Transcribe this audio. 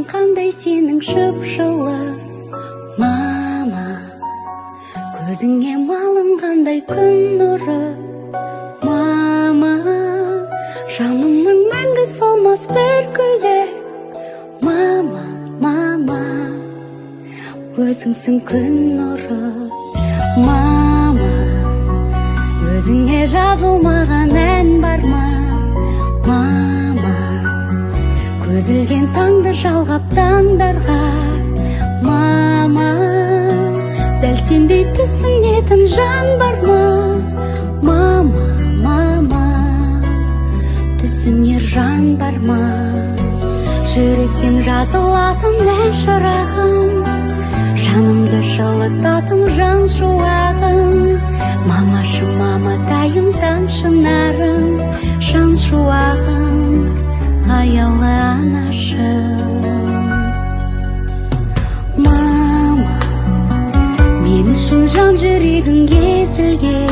Жаның қандай сенің жып-жылы, мама. Көзіңе малынғандай күн нұры, мама. Жанымның мәңгі солмас бір гүлі, мама, мама. Өзіңсің күн нұры, мама. Өзіңе жазылмаған ән бар ма, мама. Көзілген таңды жалғап таңдарға, мама. Дәл сендей түсінетін жан бар ма, мама, мама. Түсінер жан бар ма, жүректен жазылатын ән шырағым, жанымды жылытатын жан шуағым. Мамашы, маматайым, таң шынарым, жан шуағым, аяулы анашым. Мама, мен үшін жан жүрегің езілген,